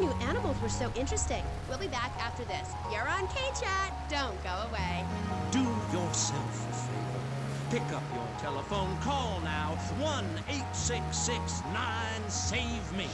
your new animals were so interesting. We'll be back after this. You're on K-Chat. Don't go away. Do yourself a favor. Pick up your telephone. Call now. 1-866-9-SAVE-ME.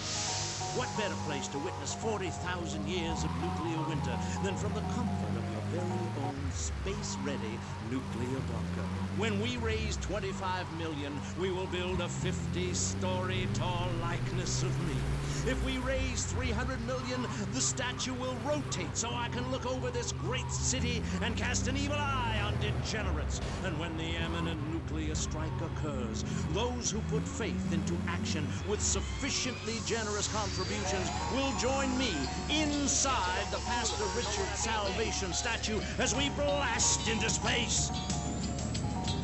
What better place to witness 40,000 years of nuclear winter than from the comfort of your very own space-ready nuclear bunker? When we raise 25 million, we will build a 50-story tall likeness of me. If we raise 300 million, the statue will rotate so I can look over this great city and cast an evil eye on degenerates. And when the imminent nuclear strike occurs, those who put faith into action with sufficiently generous contributions will join me inside the Pastor Richard Salvation statue as we blast into space.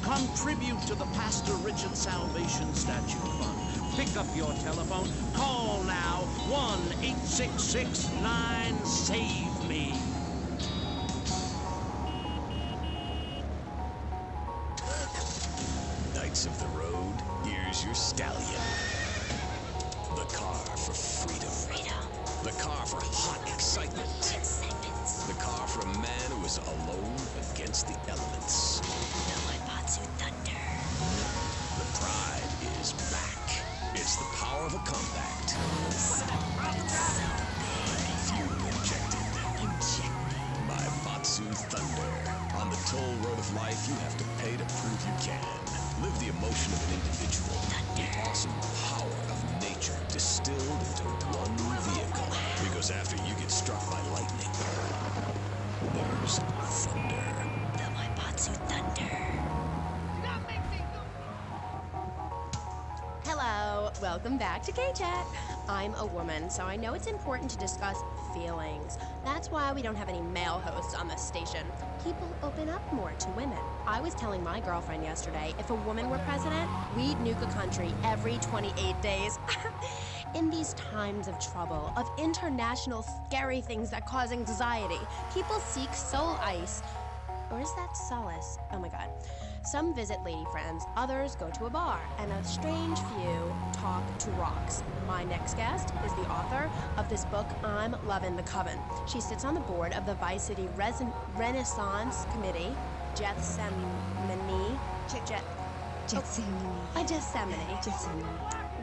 Contribute to the Pastor Richard Salvation Statue Fund. Pick up your telephone. Call now. 1-866-9-SAVE-ME. Knights of the road, here's your stallion. The car for freedom. The car for hot excitement. The car for a man who is alone against the elements. The pride is back. It's the power of a compact. Fuel injected. By Batsu Thunder. On the toll road of life, you have to pay to prove you can. Live the emotion of an individual. The awesome power of nature distilled into one vehicle. Because after you get struck by lightning, there's thunder. The Batsu Thunder. Hello, welcome back to K-Chat. I'm a woman, so I know it's important to discuss feelings. That's why we don't have any male hosts on this station. People open up more to women. I was telling my girlfriend yesterday, if a woman were president, we'd nuke a country every 28 days. In these times of trouble, of international scary things that cause anxiety, people seek soul ice. Or is that solace? Oh my god. Some visit lady friends, others go to a bar, and a strange few talk to rocks. My next guest is the author of this book, I'm Lovin' the Coven. She sits on the board of the Vice City Renaissance Committee, Gethsemane.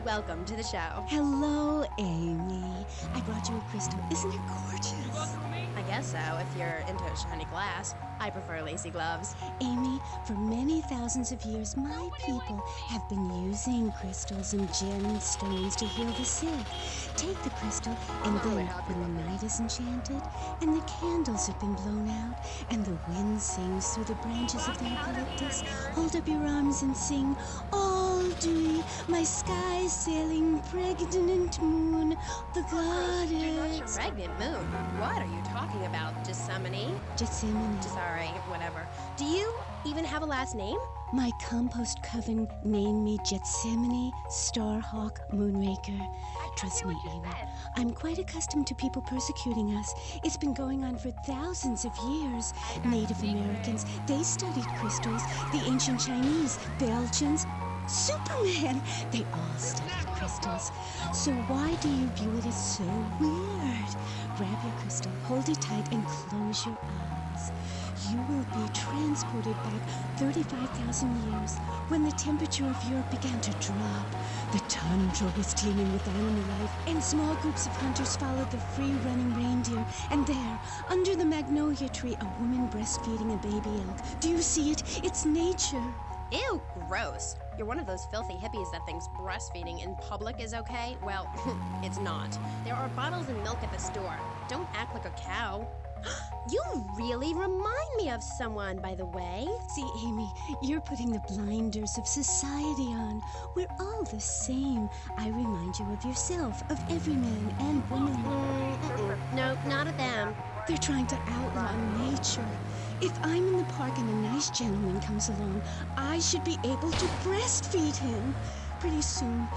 Welcome to the show. Hello, Amy. I brought you a crystal. Isn't it gorgeous? I guess so, if you're into shiny glass. I prefer lacy gloves. Amy, for many thousands of years, my people have been using crystals and gemstones to heal the sick. Take the crystal, and then when the night is enchanted, and the candles have been blown out, and the wind sings through the branches of the eucalyptus, hold up your arms and sing, all dewy, my sky sailing pregnant moon, the goddess. Pregnant moon? What are you talking about? Gethsemane? Gethsemane. Sorry, whatever. Do you even have a last name? My compost coven named me Gethsemane Starhawk Moonraker. Trust me, Amy, I'm quite accustomed to people persecuting us. It's been going on for thousands of years. Native Americans, they studied crystals. The ancient Chinese, Belgians, Superman, they all studied crystals. So why do you view it as so weird? Grab your crystal, hold it tight, and close your eyes. You will be transported back 35,000 years when the temperature of Europe began to drop. The tundra was teeming with animal life, and small groups of hunters followed the free-running reindeer. And there, under the magnolia tree, a woman breastfeeding a baby elk. Do you see it? It's nature. Ew, gross. You're one of those filthy hippies that thinks breastfeeding in public is okay? Well, it's not. There are bottles of milk at the store. Don't act like a cow. You really remind me of someone, by the way. See, Amy, you're putting the blinders of society on. We're all the same. I remind you of yourself, of every man and woman. No, not of them. They're trying to outlaw nature. If I'm in the park and a nice gentleman comes along, I should be able to breastfeed him. Pretty soon,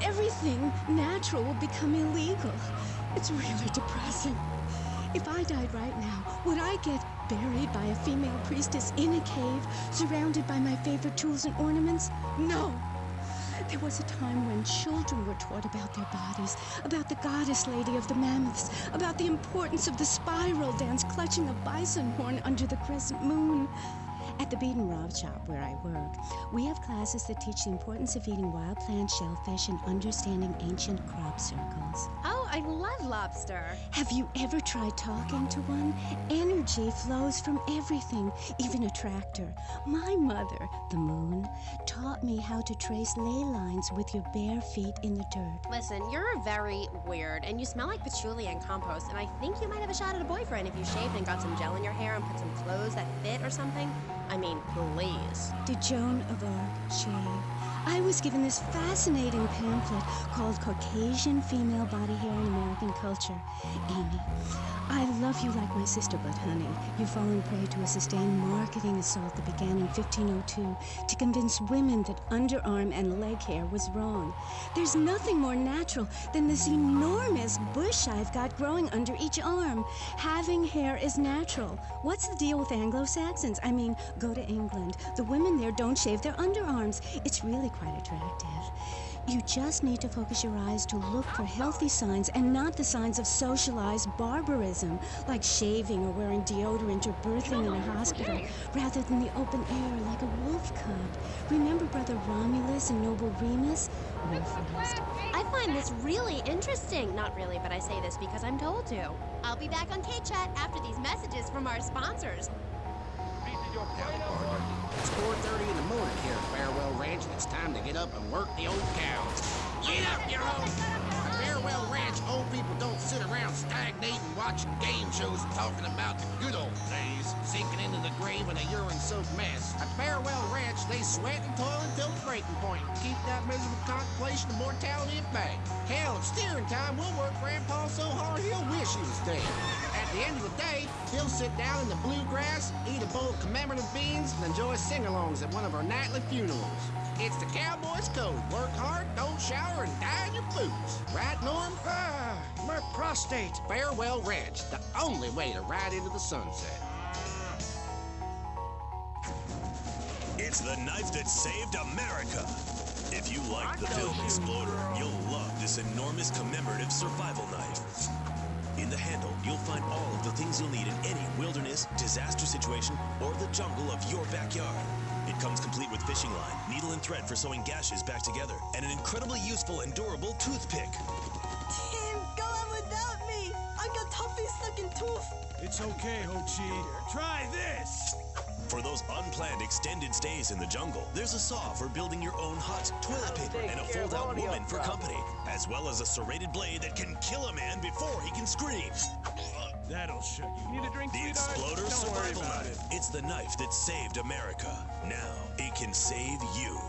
everything natural will become illegal. It's really depressing. If I died right now, would I get buried by a female priestess in a cave, surrounded by my favorite tools and ornaments? No. There was a time when children were taught about their bodies, about the goddess lady of the mammoths, about the importance of the spiral dance clutching a bison horn under the crescent moon. At the Beat and Rob shop where I work, we have classes that teach the importance of eating wild plant shellfish and understanding ancient crop circles. Oh, I love lobster. Have you ever tried talking to one? Energy flows from everything, even a tractor. My mother, the moon, taught me how to trace ley lines with your bare feet in the dirt. Listen, you're very weird, and you smell like patchouli and compost, and I think you might have a shot at a boyfriend if you shaved and got some gel in your hair and put some clothes that fit or something. I mean, please. Did Joan of Arc shave? I was given this fascinating pamphlet called Caucasian Female Body Hair in American Culture. Amy, I love you like my sister, but honey, you've fallen prey to a sustained marketing assault that began in 1502 to convince women that underarm and leg hair was wrong. There's nothing more natural than this enormous bush I've got growing under each arm. Having hair is natural. What's the deal with Anglo-Saxons? I mean, go to England. The women there don't shave their underarms. It's really quite attractive. You just need to focus your eyes to look for healthy signs and not the signs of socialized barbarism, like shaving or wearing deodorant or birthing in a hospital, rather than the open air like a wolf cub. Remember Brother Romulus and Noble Remus? Wolfest. I find this really interesting. Not really, but I say this because I'm told to. I'll be back on K-Chat after these messages from our sponsors. It's 4:30 in the morning here at Farewell Ranch, and it's time to get up and work the old cows. Get up, you old! At Farewell Ranch, old people don't sit around stagnating, watching game shows and talking about the good old days, sinking into the grave in a urine-soaked mess. At Farewell Ranch, they sweat and toil until breaking point to keep that miserable contemplation of mortality at bay. Hell, at steering time, we'll work Grandpa so hard he'll wish he was dead. At the end of the day, he'll sit down in the bluegrass, eat a bowl of commemorative beans, and enjoy sing-alongs at one of our nightly funerals. It's the cowboy's code. Work hard, don't shower, and die in your boots. Right, Norm? My prostate. Farewell Ranch, the only way to ride into the sunset. It's the knife that saved America. If you like the film Exploder, you'll love this enormous commemorative survival knife. In the handle, you'll find all of the things you'll need in any wilderness, disaster situation, or the jungle of your backyard. It comes complete with fishing line, needle and thread for sewing gashes back together, and an incredibly useful and durable toothpick. Tim, go on without me. I got toffee-sucking tooth. It's okay, Ho Chi. Try this. For those unplanned extended stays in the jungle, there's a saw for building your own hut, toilet paper, and a fold-out woman for company, as well as a serrated blade that can kill a man before he can scream. That'll shut you Need a up. drink, The sweetheart? Exploder Don't worry Survival about Knife. It's the knife that saved America. Now it can save you.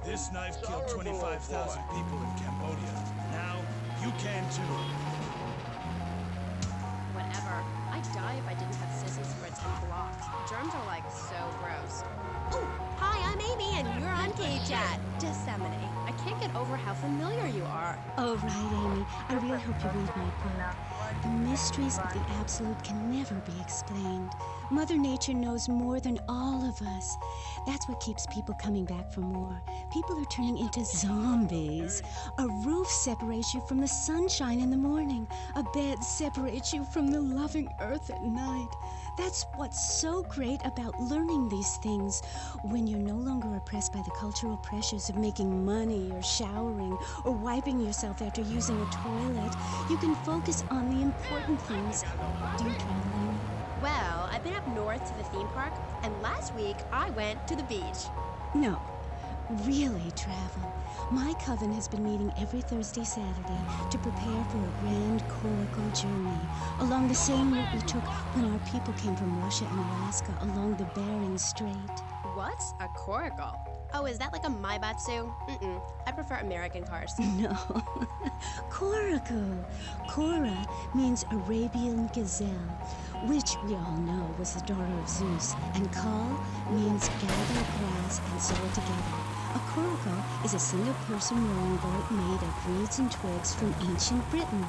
This knife killed 25,000 people in Cambodia. Now you can too. Whatever. I'd die if I didn't have sissy spreads and blocks. Germs are like so gross. Oh, hi, I'm Amy, and you're on K-Chat. Disseminate. I can't get over how familiar you are. Oh, right, Amy. I really hope you read my book. The mysteries of the absolute can never be explained. Mother Nature knows more than all of us. That's what keeps people coming back for more. People are turning into zombies. A roof separates you from the sunshine in the morning. A bed separates you from the loving earth at night. That's what's so great about learning these things. When you're no longer oppressed by the cultural pressures of making money or showering or wiping yourself after using a toilet, you can focus on the important things. Do you travel, Amy? Well, I've been up north to the theme park, and last week I went to the beach. No, really travel. My coven has been meeting every Thursday, Saturday to prepare for a grand coracle journey along the same route we took when our people came from Russia and Alaska along the Bering Strait. What's a coracle? Oh, is that like a Maibatsu? I prefer American cars. No. Coracle. Cora means Arabian gazelle, which we all know was the daughter of Zeus, and Kal means gather grass and sew it together. A coracle is a single-person rowing boat made of reeds and twigs from ancient Britain.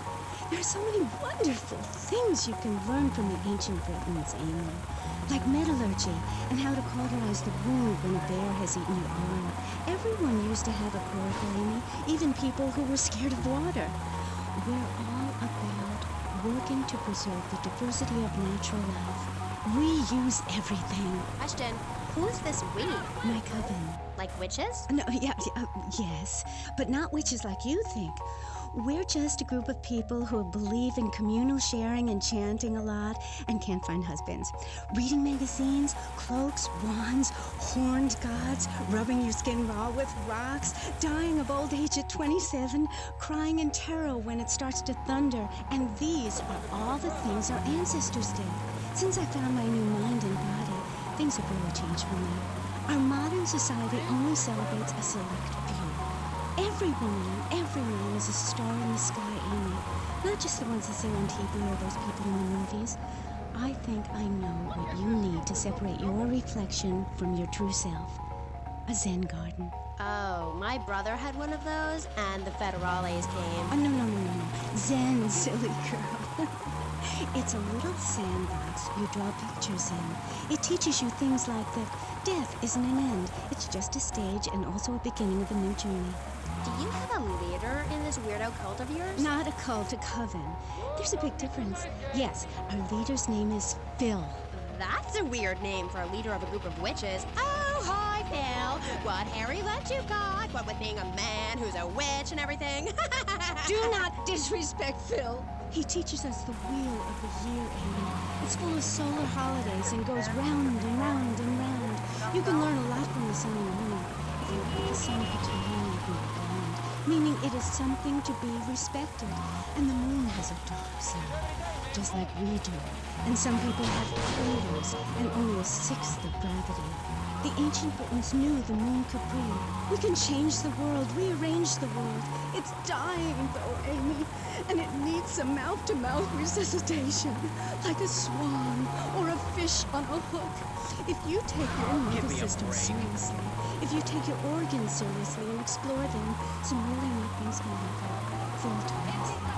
There are so many wonderful things you can learn from the ancient Britons, Amy. like metallurgy and how to cauterize the wound when a bear has eaten your arm. Everyone used to have a coracle, Amy, even people who were scared of water. We're all about working to preserve the diversity of natural life. We use everything. Question, who's this we? My coven. Like witches? No, yes, but not witches like you think. We're just a group of people who believe in communal sharing and chanting a lot and can't find husbands. Reading magazines, cloaks, wands, horned gods, rubbing your skin raw with rocks, dying of old age at 27, crying in terror when it starts to thunder. And these are all the things our ancestors did. Since I found my new mind and body, things have really changed for me. Our modern society only celebrates a select few. Every woman is a star in the sky, Amy. Not just the ones that sing on TV or those people in the movies. I think I know what you need to separate your reflection from your true self. A Zen garden. Oh, my brother had one of those, and the federales came. Oh, no. Zen, silly girl. It's a little sandbox you draw pictures in. It teaches you things like that death isn't an end. It's just a stage and also a beginning of a new journey. Do you have a leader in this weirdo cult of yours? Not a cult, a coven. There's a big difference. Yes, our leader's name is Phil. That's a weird name for a leader of a group of witches. Oh, hi, Phil. What hairy legs you got? What with being a man who's a witch and everything? Do not disrespect Phil. He teaches us the wheel of the year, Amy. It's full of solar holidays and goes round and round and round. You can learn a lot from the sun and moon. If you put the sun into the moon, you can go blind, meaning it is something to be respected. And the moon has a dark side, just like we do. And some people have craters and only a sixth of gravity. The ancient Britons knew the moon could breathe. We can change the world, rearrange the world. It's dying, though, Amy, and it needs some mouth-to-mouth resuscitation, like a swan or a fish on a hook. If you take your nervous system seriously, if you take your organs seriously and explore them, some really neat things can happen. Phil told us that.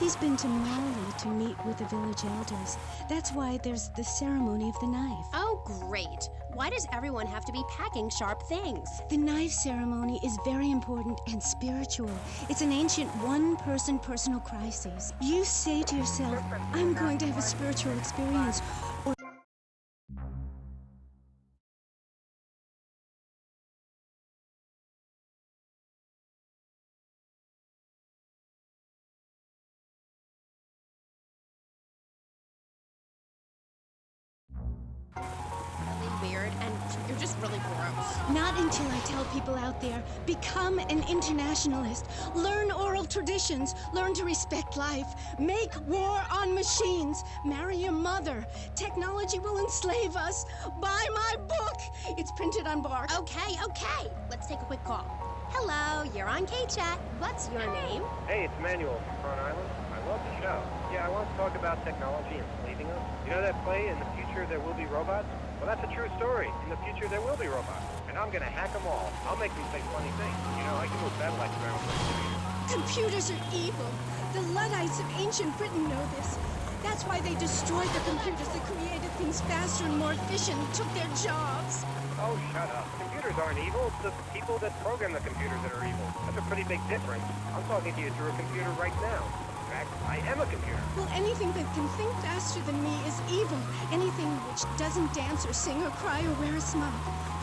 He's been to Mali to meet with the village elders. That's why there's the ceremony of the knife. Oh, great. Why does everyone have to be packing sharp things? The knife ceremony is very important and spiritual. It's an ancient one-person personal crisis. You say to yourself, I'm going to have a spiritual experience, or Weird, and you're just really gross. not until I tell people out there, become an internationalist. Learn oral traditions. Learn to respect life. Make war on machines. Marry your mother. Technology will enslave us. Buy my book. It's printed on bark. Okay. Let's take a quick call. Hello, you're on K-Chat. What's your name? Hey, it's Manuel from Front Island. I love the show. Yeah, I want to talk about technology enslaving us. You know that play, In the Future There Will Be Robots? Well, that's a true story. In the future, there will be robots. And I'm gonna hack them all. I'll make them say funny things. You know, I can move satellites around with computers. Computers are evil. The Luddites of ancient Britain know this. That's why they destroyed the computers that created things faster and more efficient and took their jobs. Oh, shut up. Computers aren't evil. It's the people that program the computers that are evil. That's a pretty big difference. I'm talking to you through a computer right now. In fact, I am a computer. Well, anything that can think faster than me is evil. Anything which doesn't dance or sing or cry or wear a smile.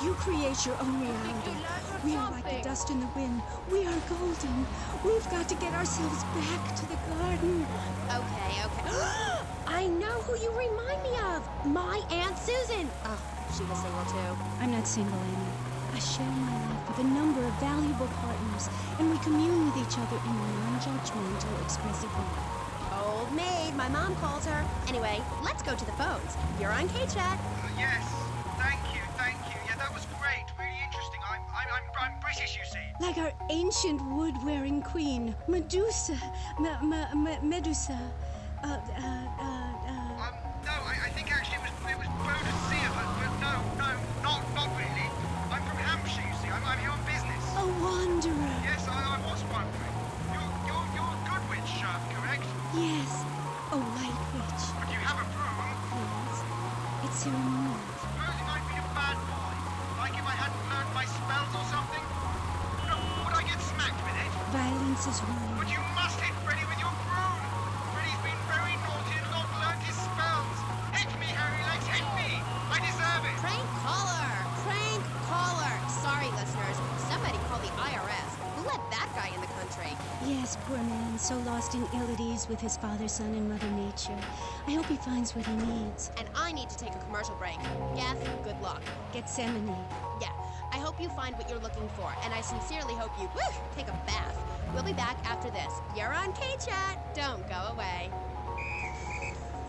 You create your own reality. We are like the dust in the wind. We are golden. We've got to get ourselves back to the garden. Okay. I know who you remind me of. My Aunt Susan. Oh, she was single too. I'm not single, Amy. I share my life with a number of valuable partners, and we commune with each other in a non-judgmental, expressive way. Old maid, my mom calls her. Anyway, let's go to the phones. You're on K-Chat. Yes, thank you. Yeah, that was great, really interesting. I'm British, you see. Like our ancient wood-wearing queen, Medusa. Medusa. No, I think actually it was Boadicea, but no, not really. I'm from Hampshire, you see. I'm here on business. A wanderer. Yes, I was wondering. You're a good witch, correct? Yes, a white witch. But you have a broom. Yes, it's ceremonial. Mrs. Ryan. But you must hit Freddy with your broom. Freddy's been very naughty and not learned his spells. Hit me, Harry Legs, hit me. I deserve it. Prank caller! Prank caller! Sorry, listeners. Somebody call the IRS. Who let that guy in the country? Yes, poor man, so lost in ill at ease with his father, son, and Mother Nature. I hope he finds what he needs. And I need to take a commercial break. Geth, good luck. Gethsemane. Yeah, I hope you find what you're looking for, and I sincerely hope you take a bath. We'll be back after this. You're on K-Chat. Don't go away.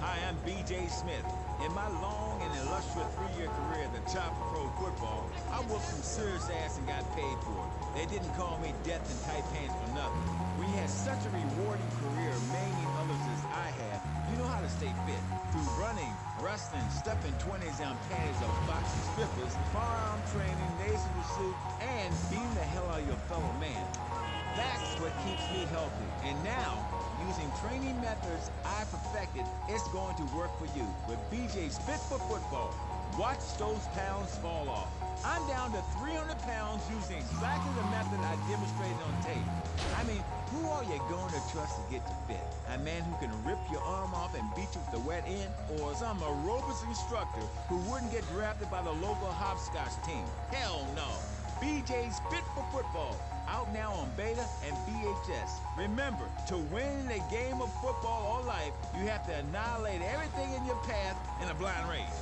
Hi, I'm B.J. Smith. In my long and illustrious 3-year career at the top of pro football, I whooped some serious ass and got paid for it. They didn't call me Death in Tight Pants for nothing. When you had such a rewarding career, maiming others as I have, you know how to stay fit. Through running, wrestling, stuffing 20s down panties of boxing strippers, firearm training, nasal pursuit, and beating the hell out of your fellow man. That's what keeps me healthy. And now, using training methods I perfected, it's going to work for you with BJ's Fit for Football. Watch those pounds fall off. I'm down to 300 pounds using exactly the method I demonstrated on tape. I mean, who are you going to trust to get you fit? A man who can rip your arm off and beat you with the wet end? Or some aerobics instructor who wouldn't get drafted by the local hopscotch team? Hell no. BJ's Fit for Football. Out now on beta and VHS. Remember, to win a game of football or life, you have to annihilate everything in your path in a blind race.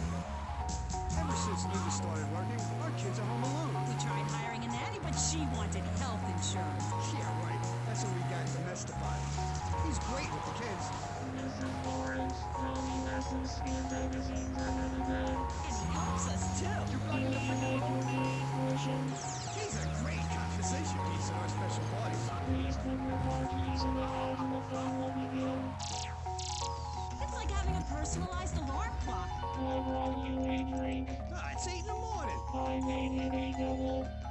Ever since Luca started working, our kids are home alone. We tried hiring a nanny, but she wanted health insurance. Yeah, right. That's when we got domestified. He's great with the kids. And he helps us, too. He's a great conversation piece at our special parties. It's like having a personalized alarm clock. It's 8 in the morning.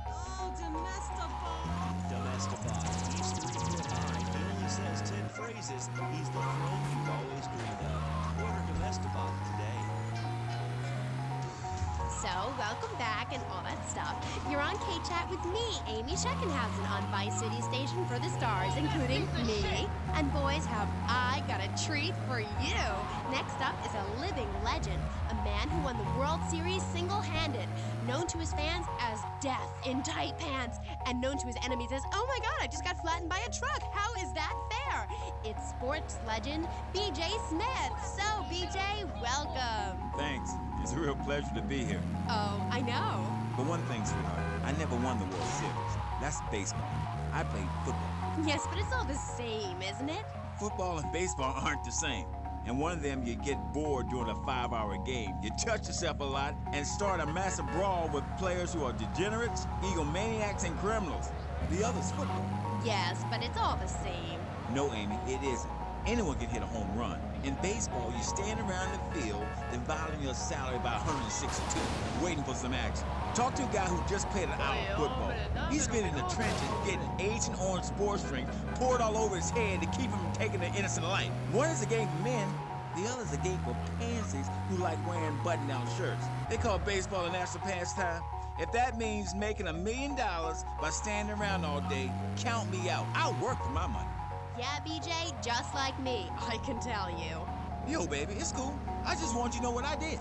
Oh, Domestify. Domestify. He's 3 foot high. He only says 10 phrases. He's the friend you've always dreamed of. Order Domestify today. So, welcome back and all that stuff. You're on K-Chat with me, Amy Scheckenhausen, on Vice City Station for the stars, including me. And boys, have I got a treat for you. Next up is a living legend, a man who won the World Series single-handed, known to his fans as Death in Tight Pants, and known to his enemies as, oh my god, I just got flattened by a truck. How is that fair? It's sports legend B.J. Smith. So, B.J., welcome. Thanks. It's a real pleasure to be here. Oh, I know. But one thing, sweetheart, I never won the World Series. That's baseball. I played football. Yes, but it's all the same, isn't it? Football and baseball aren't the same. And one of them, you get bored during a 5-hour game. You touch yourself a lot and start a massive brawl with players who are degenerates, egomaniacs, and criminals. The other's football. Yes, but it's all the same. No, Amy, it isn't. Anyone can hit a home run. In baseball, you stand around the field, dividing your salary by 162, waiting for some action. Talk to a guy who just played an hour of football. He's been in the trenches getting Agent Orange sports drink poured all over his head to keep him from taking an innocent life. One is a game for men, the other is a game for pansies who like wearing button-down shirts. They call baseball a national pastime. If that means making $1 million by standing around all day, count me out. I'll work for my money. Yeah, BJ, just like me, I can tell you. Yo, baby, it's cool. I just want you to know what I did.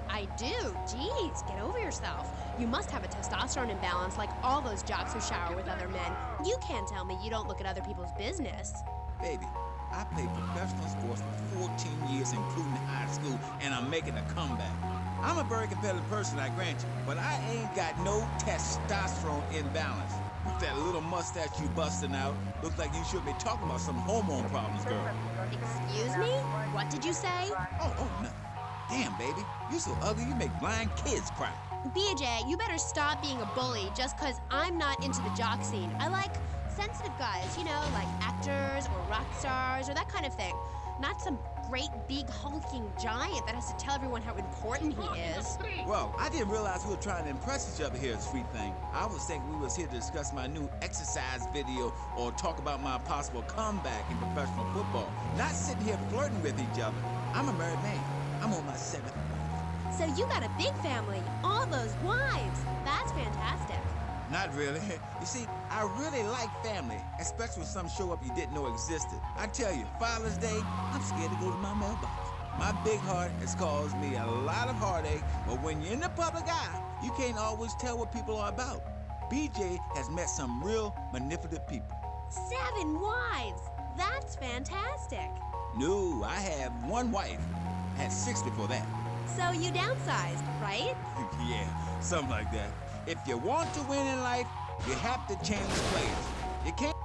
I do. Jeez, get over yourself. You must have a testosterone imbalance like all those jocks who shower with other men. You can't tell me you don't look at other people's business. Baby, I played professional sports for 14 years, including high school, and I'm making a comeback. I'm a very competitive person, I grant you, but I ain't got no testosterone imbalance. With that little mustache you busting out, looks like you should be talking about some hormone problems, girl. Excuse me? What did you say? Oh, no. Damn, baby, you so ugly you make blind kids cry. BJ, you better stop being a bully just because I'm not into the jock scene. I like sensitive guys, you know, like actors or rock stars or that kind of thing. Not some great, big, hulking giant that has to tell everyone how important he is. Well, I didn't realize we were trying to impress each other here, sweet thing. I was thinking we was here to discuss my new exercise video or talk about my possible comeback in professional football. Not sitting here flirting with each other. I'm a married man. I'm on my 7th. So you got a big family, all those wives. That's fantastic. Not really. You see, I really like family, especially when some show up you didn't know existed. I tell you, Father's Day, I'm scared to go to my mailbox. My big heart has caused me a lot of heartache, but when you're in the public eye, you can't always tell what people are about. BJ has met some real manipulative people. 7 wives! That's fantastic. No, I have 1 wife. Had 6 before that. So you downsized, right? Yeah, something like that. If you want to win in life, you have to change players. You can't